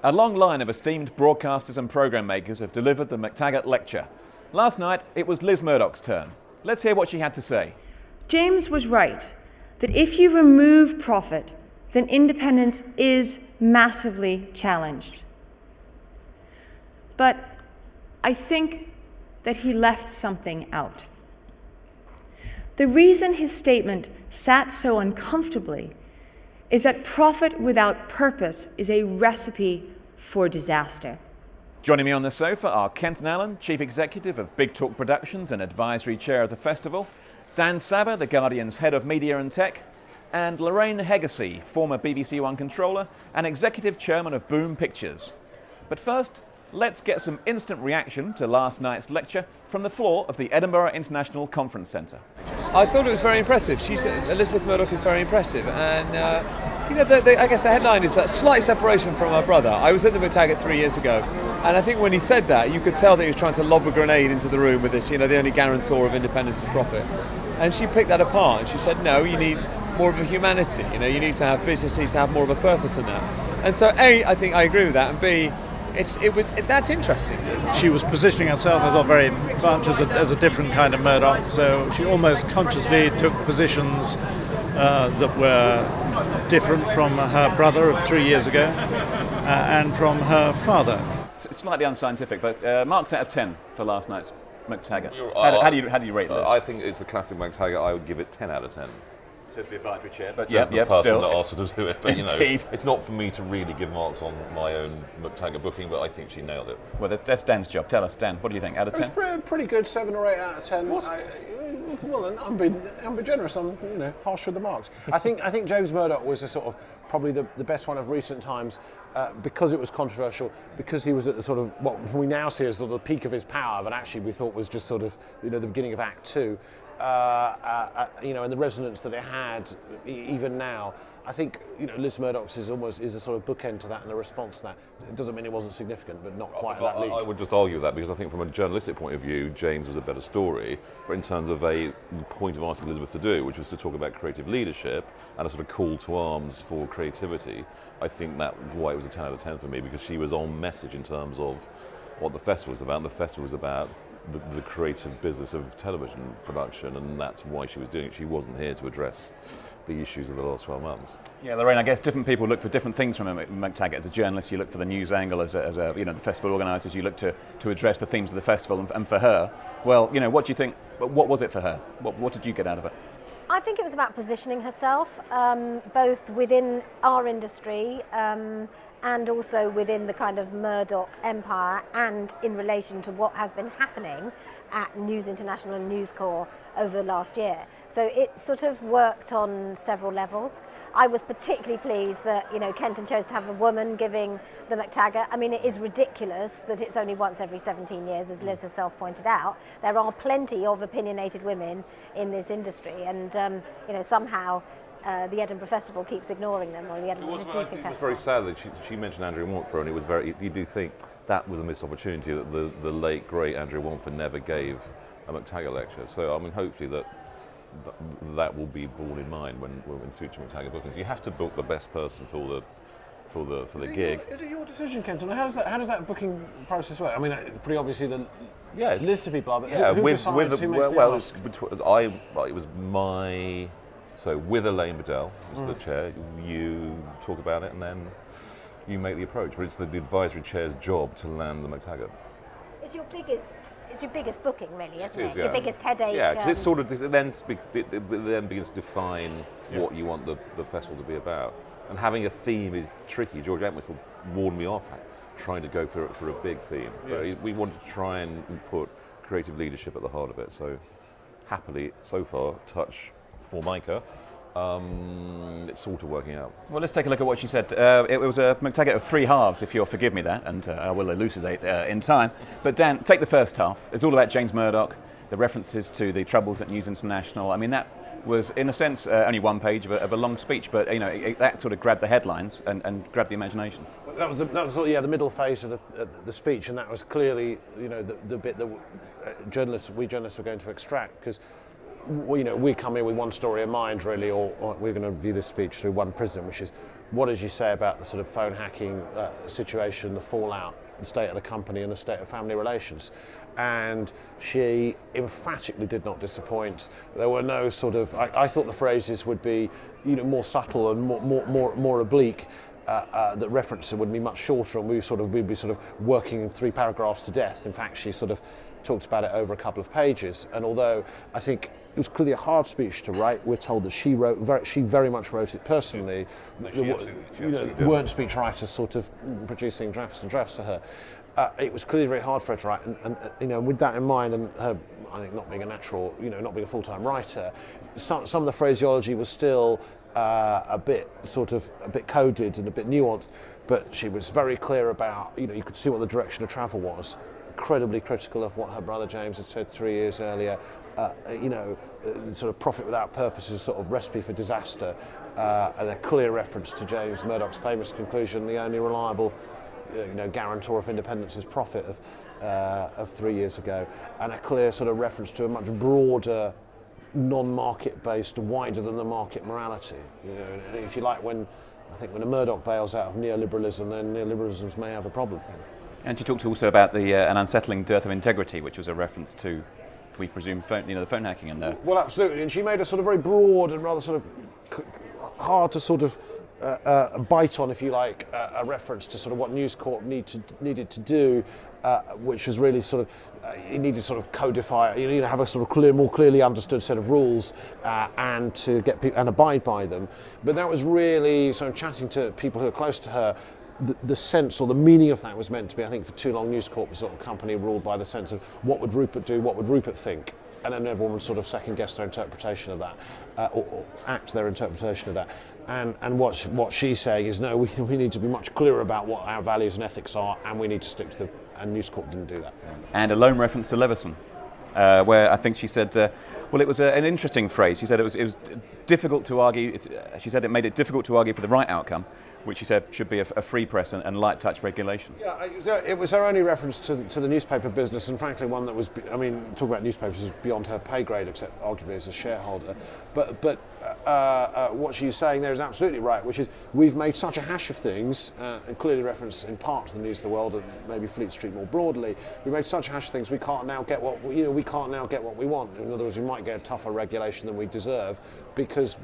A long line of esteemed broadcasters and programme makers have delivered the MacTaggart lecture. Last night, it was Liz Murdoch's turn. Let's hear what she had to say. James was right that if you remove profit, then independence is massively challenged. But I think that he left something out. The reason his statement sat so uncomfortably is that profit without purpose is a recipe for disaster. Joining me on the sofa are Kenton Allen, Chief Executive of Big Talk Productions and Advisory Chair of the Festival, Dan Sabbagh, The Guardian's Head of Media and Tech, and Lorraine Heggessey, former BBC One controller and Executive Chairman of Boom Pictures. But first, let's get some instant reaction to last night's lecture from the floor of the Edinburgh International Conference Centre. I thought it was very impressive. Elisabeth Murdoch is very impressive, and I guess the headline is that slight separation from her brother. I was at the MacTaggart 3 years ago, and I think when he said that, you could tell that he was trying to lob a grenade into the room with this, the only guarantor of independence is profit. And she picked that apart, and she said, no, you need more of a humanity. You need to have business needs to have more of a purpose in that. And so, A, I think I agree with that, and B, that's interesting. She was positioning herself, I thought, very much as a different kind of Murdoch, so she almost consciously took positions that were different from her brother of 3 years ago and from her father. It's slightly unscientific, but marks out of 10 for last night's MacTaggart. How do you rate this? I think it's a classic MacTaggart. I would give it 10 out of 10. Says the advisory chair, but the person still. that asked her to do it. But Indeed. It's not for me to really give marks on my own MacTaggart booking, but I think she nailed it. Well, that's Dan's job. Tell us, Dan, what do you think? Out of 10? It's pretty good, 7 or 8 out of 10. I'm being generous. I'm harsh with the marks. I think James Murdoch was probably the best one of recent times because it was controversial, because he was at the sort of what we now see as sort of the peak of his power, but actually we thought was just sort of the beginning of Act 2. And the resonance that it had even now. I think Liz Murdoch's is a sort of bookend to that and a response to that. It doesn't mean it wasn't significant, but not quite at that league. I would just argue that because I think from a journalistic point of view, James was a better story, but in terms of a point of asking Elizabeth to do, which was to talk about creative leadership and a sort of call to arms for creativity, I think that was why it was a 10 out of 10 for me, because she was on message in terms of what the festival was about. And the festival was about the creative business of television production, and that's why she was doing it. She wasn't here to address the issues of the last 12 months. Yeah, Lorraine, I guess different people look for different things from a MacTaggart. As a journalist, you look for the news angle. As a the festival organisers, you look to address the themes of the festival. And for her, well, what do you think? What was it for her? What did you get out of it? I think it was about positioning herself, both within our industry and also within the kind of Murdoch empire, and in relation to what has been happening at News International and News Corp over the last year. So it sort of worked on several levels. I was particularly pleased that Kenton chose to have a woman giving the MacTaggart. I mean, it is ridiculous that it's only once every 17 years, as Liz herself pointed out. There are plenty of opinionated women in this industry, and somehow the Edinburgh Festival keeps ignoring them, or the Edinburgh Festival. It was very sad that she mentioned Andrea Montfort, and it was you do think that was a missed opportunity, that the late, great Andrea Montfort never gave a MacTaggart lecture. So, I mean, hopefully that will be borne in mind when future MacTaggart bookings. You have to book the best person for the gig. Is it your decision, Kenton? How does that booking process work? I mean, pretty obviously the list of people are, but who decides, who makes the ask? It was my... So with Elaine Bedell, who's the chair, you talk about it and then you make the approach. But it's the advisory chair's job to land the MacTaggart. It's your biggest booking, really, isn't it? Yeah. Your biggest headache. Yeah, because it then begins to define what you want the festival to be about. And having a theme is tricky. George Entwistle's warned me off trying to go for a big theme. Yes. But we wanted to try and put creative leadership at the heart of it. So happily, so far, touch Formica, it's sort of working out. Well, let's take a look at what she said. It was a MacTaggart of 3 halves, if you'll forgive me that, and I will elucidate in time. But Dan, take the first half. It's all about James Murdoch, the references to the troubles at News International. I mean, that was, in a sense, only one page of a long speech, but that sort of grabbed the headlines and grabbed the imagination. That was the middle phase of the speech, and that was clearly the bit that we journalists were going to extract, because we come in with one story in mind, really, or we're going to view this speech through one prism, which is what did you say about the sort of phone hacking situation, the fallout, the state of the company, and the state of family relations. And she emphatically did not disappoint. There were no sort of. I thought the phrases would be, more subtle and more oblique. That reference would be much shorter, and we'd be sort of working 3 paragraphs to death. In fact, she sort of talked about it over a couple of pages. And although I think it was clearly a hard speech to write, we're told that she very much wrote it personally. There weren't speech writers sort of producing drafts and drafts for her. It was clearly very hard for her to write, and with that in mind, and her, I think, not being a natural, not being a full-time writer, some of the phraseology was still a bit coded and a bit nuanced, but she was very clear about, you could see what the direction of travel was. Incredibly critical of what her brother James had said 3 years earlier. Sort of profit without purpose is a sort of recipe for disaster, and a clear reference to James Murdoch's famous conclusion: the only reliable guarantor of independence is profit of 3 years ago, and a clear sort of reference to a much broader, non-market based, wider than the market morality. If you like, when a Murdoch bails out of neoliberalism, then neoliberalism may have a problem. And she talked also about an unsettling dearth of integrity, which was a reference to, we presume, the phone hacking and the. Well, absolutely, and she made a sort of very broad and rather sort of hard to sort of bite on, if you like, a reference to sort of what News Corp needed to do, which was really sort of it needed to sort of codify, have a sort of more clearly understood set of rules, and to get people and abide by them. But that was really sort of chatting to people who are close to her. The sense or the meaning of that was meant to be, I think, for too long, News Corp was sort of a company ruled by the sense of what would Rupert do, what would Rupert think, and then everyone would sort of second guess their interpretation of that, or act their interpretation of that. And what she's saying is, no, we need to be much clearer about what our values and ethics are, and we need to stick to them. And News Corp didn't do that. And a lone reference to Leveson, where I think she said, it was an interesting phrase. She said it was difficult to argue. She said it made it difficult to argue for the right outcome, which she said should be a free press and light touch regulation. Yeah, it was her only reference to the newspaper business, and frankly one that was, talk about newspapers is beyond her pay grade, except arguably as a shareholder. But what she's saying there is absolutely right, which is we've made such a hash of things, and clearly reference in part to the News of the World and maybe Fleet Street more broadly. We made such a hash of things we can't now get what we want. In other words, we might get tougher regulation than we deserve, because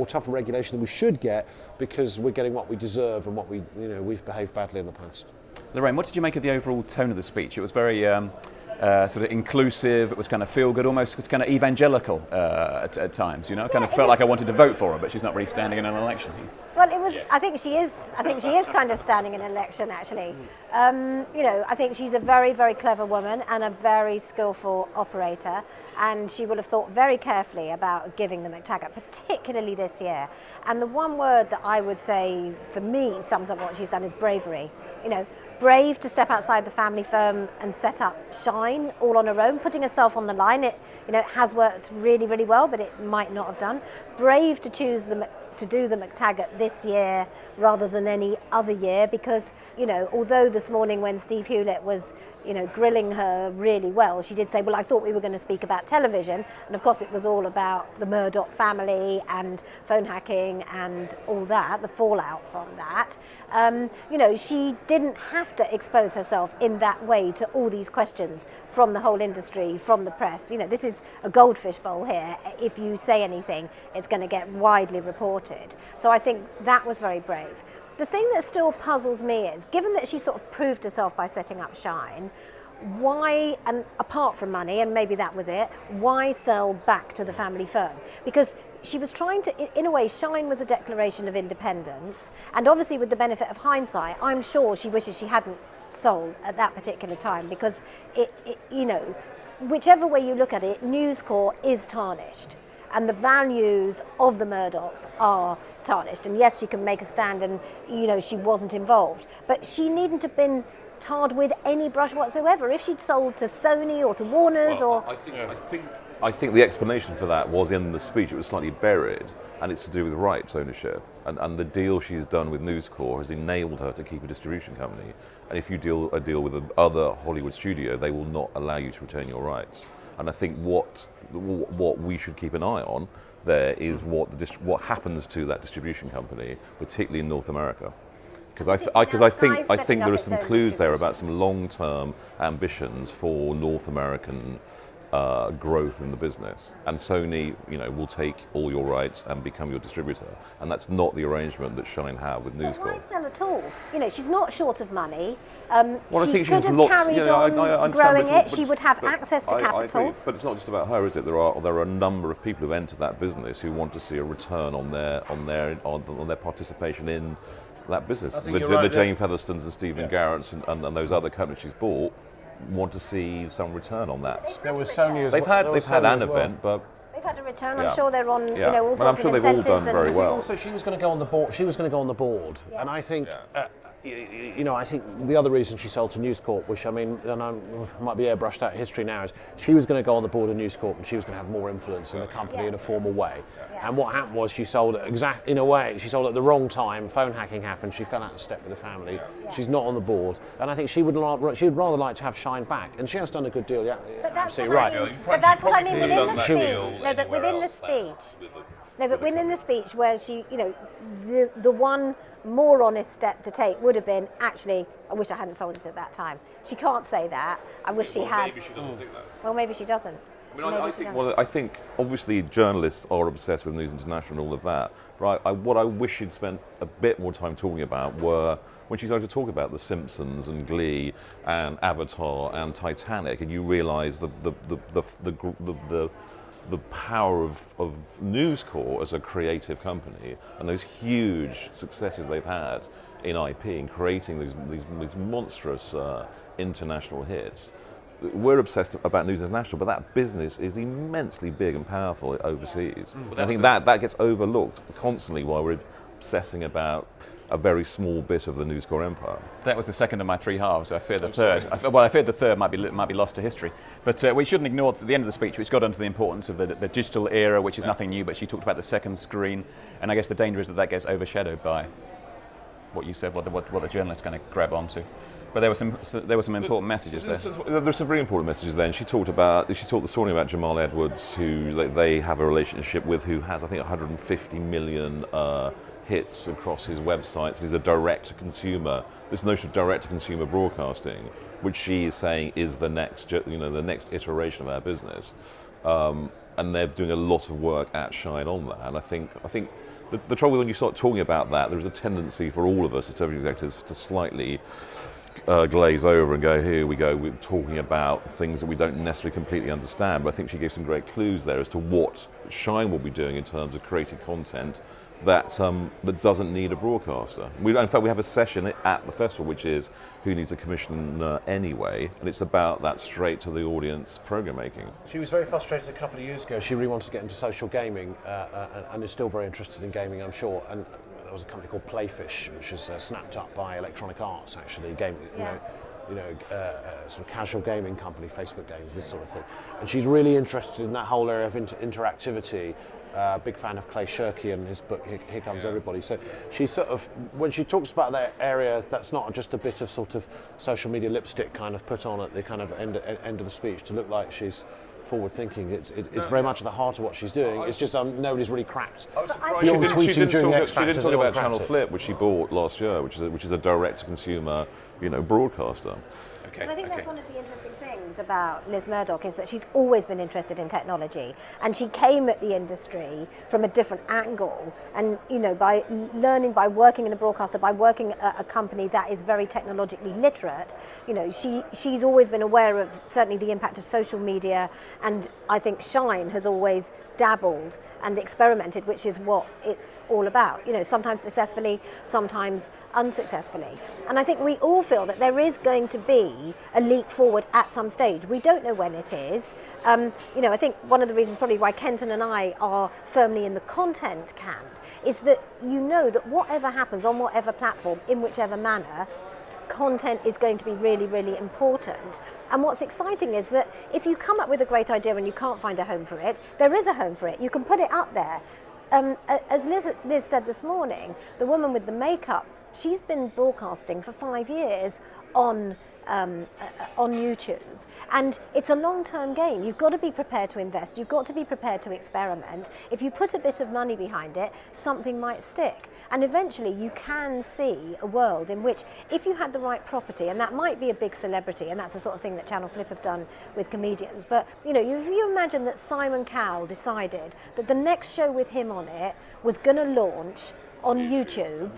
tougher regulation than we should get, because we're getting what we deserve and what we've behaved badly in the past. Lorraine, what did you make of the overall tone of the speech? It was very sort of inclusive. It was kind of feel good, almost kind of evangelical at times. Kind of felt like I wanted to vote for her, but she's not really standing in an election. Well, it was. Yes. I think she is kind of standing in an election, actually. I think she's a very, very clever woman and a very skillful operator, and she will have thought very carefully about giving the MacTaggart, particularly this year. And the one word that I would say, for me, sums up what she's done is bravery. Brave to step outside the family firm and set up Shine all on her own, putting herself on the line. It has worked really, really well, but it might not have done. Brave to choose to do the MacTaggart this year rather than any other year, because although this morning when Steve Hewlett was grilling her really well, she did say, well, I thought we were going to speak about television, and of course it was all about the Murdoch family and phone hacking and all that, the fallout from that. She didn't have to expose herself in that way to all these questions from the whole industry, from the press. This is a goldfish bowl here. If you say anything, it's going to get widely reported. So I think that was very brave. The thing that still puzzles me is, given that she sort of proved herself by setting up Shine, why, and apart from money, and maybe that was it, why sell back to the family firm? Because she was trying to, in a way, Shine was a declaration of independence, and obviously with the benefit of hindsight, I'm sure she wishes she hadn't sold at that particular time, because whichever way you look at it, News Corp is tarnished, and the values of the Murdochs are tarnished. And yes, she can make a stand, and she wasn't involved, but she needn't have been tarred with any brush whatsoever. If she'd sold to Sony or to Warner's, I think the explanation for that was in the speech. It was slightly buried, and it's to do with rights ownership. And the deal she's done with News Corp has enabled her to keep a distribution company. And if you deal with other Hollywood studio, they will not allow you to retain your rights. And I think what we should keep an eye on there is what happens to that distribution company, particularly in North America. Because I think there are some clues there about some long-term ambitions for North American growth in the business, and Sony, will take all your rights and become your distributor, and that's not the arrangement that Shine had with News Corp. Why sell at all? She's not short of money. Well, I think she has lots. Carried I on understand, growing it. She would have access to capital. I agree, but it's not just about her, is it? There are a number of people who've entered that business who want to see a return on their participation in that business. The Jane Featherstones and Stephen Garrett's and those other companies she's bought want to see some return on that. There was Sony as They've had an event, but they've had a return. I'm sure they're on all sorts I'm sure of they've all incentives done very well. Also, she was going to go on the board. Yeah. And I think, I think the other reason she sold to News Corp, which I might be airbrushed out history now, is she was going to go on the board of News Corp and she was going to have more influence in the company in a formal way. Yeah. And what happened was she sold it she sold it at the wrong time. Phone hacking happened. She fell out of step with the family. Yeah. She's not on the board, and I think she would rather like to have Shine back. And she has done a good deal. Yeah, absolutely right. But that's what I mean within the speech. No, but within the speech. No, but within the speech where she, the one more honest step to take would have been, actually, I wish I hadn't sold it at that time. She can't say that. I wish she had. Maybe she doesn't think that. Well, maybe she doesn't. I think obviously journalists are obsessed with News International and all of that. Right? What I wish she'd spent a bit more time talking about were when she started to talk about The Simpsons and Glee and Avatar and Titanic, and you realise the power of News Corp as a creative company and those huge successes they've had in IP and creating these monstrous international hits. We're obsessed about News International, but that business is immensely big and powerful overseas. And I think that gets overlooked constantly while we're obsessing about a very small bit of the News Corp empire. That was the second of my three halves. I fear the third. I fear the third might be lost to history. But we shouldn't ignore at the end of the speech, which got onto the importance of the digital era, which is nothing new. But she talked about the second screen, and I guess the danger is that gets overshadowed by what you said, what the journalist's going to grab onto. But there were some important messages there. There's some very important messages there. And she talked this morning about Jamal Edwards, who they have a relationship with, who has I think 150 million. Hits across his websites. He's a direct-to-consumer. This notion of direct-to-consumer broadcasting, which she is saying is the next iteration of our business, and they're doing a lot of work at Shine on that. And I think the trouble when you start talking about that, there's a tendency for all of us as television executives to slightly glaze over and go, here we go, we're talking about things that we don't necessarily completely understand. But I think she gave some great clues there as to what Shine will be doing in terms of creating content that doesn't need a broadcaster. In fact, we have a session at the festival which is who needs a commissioner anyway, and it's about that straight to the audience program making. She was very frustrated a couple of years ago. She really wanted to get into social gaming and is still very interested in gaming, I'm sure. And there was a company called Playfish, which is snapped up by Electronic Arts, actually, sort of casual gaming company, Facebook games, this sort of thing. And she's really interested in that whole area of interactivity. Big fan of Clay Shirky and his book Here Comes Everybody. So she sort of, when she talks about that area, that's not just a bit of sort of social media lipstick kind of put on at the kind of end of the speech to look like she's forward thinking. It's very much at the heart of what she's doing. It's just nobody's really cracked. She didn't talk about Channel Flip, which she bought last year, which is a direct to consumer, broadcaster. Okay. And I think that's one of the interesting things about Liz Murdoch is that she's always been interested in technology, and she came at the industry from a different angle. And by learning, by working in a broadcaster, by working at a company that is very technologically literate, she's always been aware of certainly the impact of social media. And I think Shine has always dabbled and experimented, which is what it's all about. Sometimes successfully, sometimes unsuccessfully. And I think we all feel that there is going to be a leap forward at some stage. We don't know when it is. I think one of the reasons probably why Kenton and I are firmly in the content camp is that that whatever happens on whatever platform, in whichever manner, content is going to be really, really important. And what's exciting is that if you come up with a great idea and you can't find a home for it, there is a home for it. You can put it up there. As Liz said this morning, the woman with the makeup, she's been broadcasting for 5 years on YouTube. And it's a long-term game. You've got to be prepared to invest. You've got to be prepared to experiment. If you put a bit of money behind it, something might stick. And eventually you can see a world in which, if you had the right property, and that might be a big celebrity, and that's the sort of thing that Channel Flip have done with comedians, but you know, if you imagine that Simon Cowell decided that the next show with him on it was going to launch on YouTube,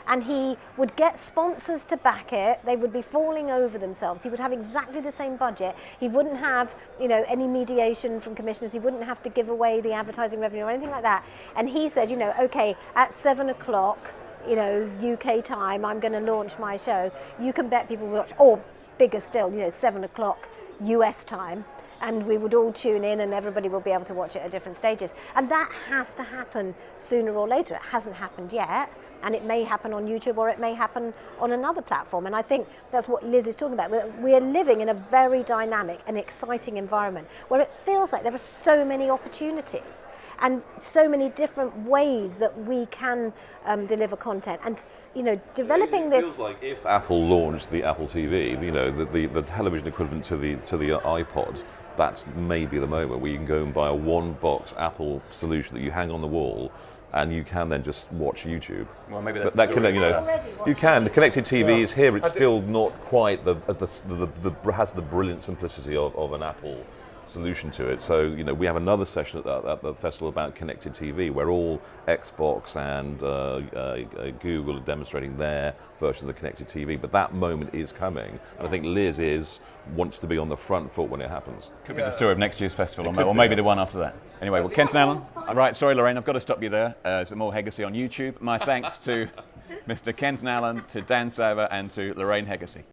and he would get sponsors to back it, they would be falling over themselves, he would have exactly the same budget, he wouldn't have, you know, any mediation from commissioners, he wouldn't have to give away the advertising revenue or anything like that, and he says, you know, okay, at 7 o'clock, you know, UK time, I'm going to launch my show, you can bet people will watch, or bigger still, you know, 7 o'clock US time, and we would all tune in and everybody will be able to watch it at different stages. And that has to happen sooner or later. It hasn't happened yet, and it may happen on YouTube or it may happen on another platform. And I think that's what Liz is talking about. We're living in a very dynamic and exciting environment where it feels like there are so many opportunities and so many different ways that we can deliver content. And you know, developing this. It feels like if Apple launched the Apple TV, you know, the television equivalent to the iPod, that's maybe the moment where you can go and buy a one-box Apple solution that you hang on the wall, and you can then just watch YouTube. Well, maybe that's that can, you know, you can. The connected TV is here. It's still not quite has the brilliant simplicity of an Apple solution to it. So, you know, we have another session at the festival about connected TV, where all Xbox and Google are demonstrating their version of the connected TV. But that moment is coming, and I think Liz wants to be on the front foot when it happens. Could be the story of next year's festival, or maybe the one after that. Anyway, well, Kenton Allen. Right, sorry, Lorraine, I've got to stop you there. It's more Heggessey on YouTube. My thanks to Mr. Kenton Allen, to Dan Sabbagh, and to Lorraine Heggessey.